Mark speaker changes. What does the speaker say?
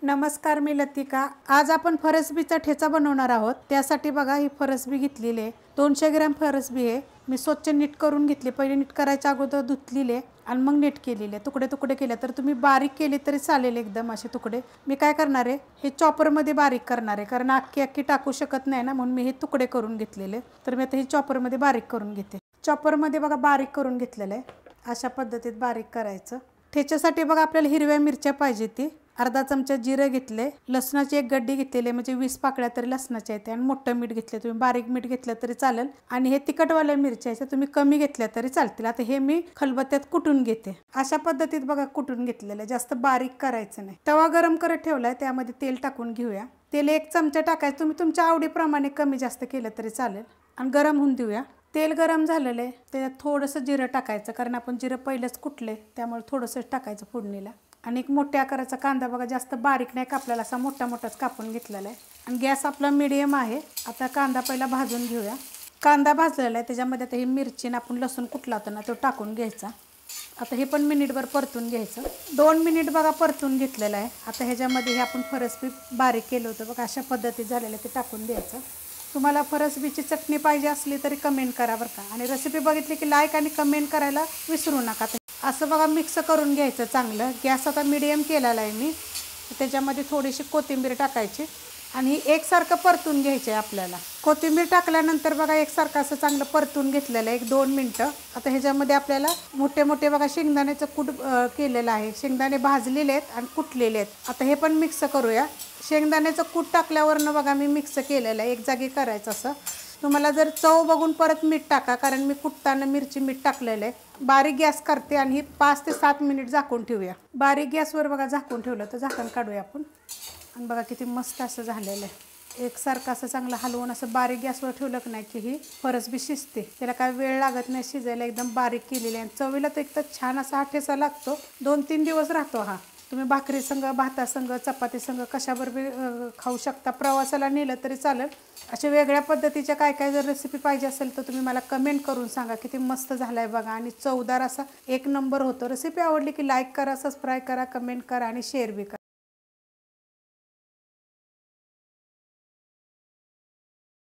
Speaker 1: नमस्कार, मी लतिका। आज आपण फरसबीचा ठेचा बनवणार आहोत। त्यासाठी बघा ही फरसबी घेतलेली आहे। 200 ग्रॅम फरसबी आहे। मी स्वच्छ नीट करून घेतली। पहिले नीट करायच्या अगोदर धुतलेले आणि मग नीट केलेले, तुकडे तुकडे केले तर तुम्ही बारीक केले तरी चालेल, एकदम असे तुकडे। मी काय करणार आहे, हे चॉपर मध्ये बारीक करणार आहे, कारण अख्खी अख्खी टाकू शकत नाही ना, म्हणून मी हे तुकडे करून घेतलेले। तर मी आता हे चॉपर मध्ये बारीक करून घेते। चॉपर मध्ये बघा बारीक करून घेतलेले आहे। अशा पद्धतीत बारीक करायचं। ठेच्यासाठी बघा आपल्याला हिरव्या मिरच्या पाहिजे, ती अर्धा चमचा जिरे घेतले, लसणाची एक गड्डी घेतलेली, म्हणजे 20 पाकळ्या तरी लसणाच्या आहेत, आणि मोठं मीठ घेतले, तुम्ही बारीक मीठ घेतलं तरी चालेल। आणि हे तिखटवाल्या मिरच्या आहेत, तुम्ही कमी घेतल्या तरी चालतील। आता हे मी खलबत्त्यात कुटून घेते। अशा पद्धतीत बघा कुटून घेतलेलं, जास्त बारीक करायचं नाही। तवा गरम करत ठेवलाय, त्यामध्ये तेल टाकून घेऊया। तेल 1 चमचा टाकायचं, तुम्ही तुमच्या आवडीप्रमाणे कमी जास्त केलं तरी चालेल, आणि गरम होऊन देऊया। तेल गरम झालेलं आहे, त्याच्यात थोडंसं जिरं टाकायचं, कारण आपण जिरं पहिलेच कुटले, त्यामुळे थोडंसं टाकायचं फोडणीला। आणि एक मोठ्या आकाराचा कांदा बघा, जास्त बारीक नाही कापलेला, असा मोठा मोठाच कापून घेतलेला आहे। आणि गॅस आपला मीडियम आहे। आता कांदा पहिला भाजून घेऊया। कांदा भाजलेला आहे, त्याच्यामध्ये आता ही मिरची आणि आपण लसूण कुटला होता ना, तो टाकून घ्यायचा। आता हे पण मिनिटभर परतून घ्यायचं। 2 मिनिट बघा परतून घेतलेलं आहे। आता ह्याच्यामध्ये हे आपण फरसबी बारीक केलं होतं बघा, अशा पद्धतीत झालेलं ते टाकून द्यायचं। तुम्हाला फरसबीची चटणी पाहिजे असली तरी कमेंट करा बरं का, आणि रेसिपी बघितली की लाईक आणि कमेंट करायला विसरू नका। असं बघा मिक्स करून घ्यायचं चांगलं। गॅस आता मीडियम केलेला आहे मी। त्याच्यामध्ये थोडीशी कोथिंबीर टाकायची आणि एकसारखं परतून घ्यायचं आहे आपल्याला। कोथिंबीर टाकल्यानंतर बघा एकसारखं असं चांगलं परतून घेतलेलं आहे 1-2 मिनटं। आता ह्याच्यामध्ये आपल्याला मोठे मोठे बघा शेंगदाण्याचं कूट केलेलं आहे, शेंगदाणे भाजलेले आहेत आणि कुटलेले आहेत। आता हे पण मिक्स करूया। शेंगदाण्याचं कूट टाकल्यावरनं बघा मी मिक्स केलेलं आहे, एक जागी करायचं असं। तुम्हाला जर चव बघून परत मीठ टाका, कारण मी कुटताना मिरची मीठ टाकलेलं आहे। बारीक गॅस करते आणि 5 ते 7 मिनिट झाकून ठेवूया। बारीक गॅसवर बघा झाकून ठेवलं, तर झाकण काढूया आपण। आणि बघा किती मस्त असं झालेलं आहे। एकसारखं असं चांगलं हलवून असं बारीक गॅसवर ठेवलं की नाही की ही फरसबी शिजते, त्याला काय वेळ लागत नाही शिजायला, एकदम बारीक केलेली आहे। चवीला तर एक तर छान असा हा ठेचा लागतो, 2-3 दिवस राहतो हा। तुम्ही भाकरी संग, भाता संग, चपाती संग कशाबरोबर खाऊ शकता, प्रवासाला नेलं तरी चालेल। अशा वेगळ्या पद्धतीच्या काय काय जर रेसिपी पाहिजे असेल तर तुम्ही मला कमेंट करून सांगा। किती मस्त झालाय बघा, आणि चवदार असा 1 नंबर होतो। रेसिपी आवडली की लाईक करा, सबस्क्राईब करा, कमेंट करा आणि शेअर बी करा।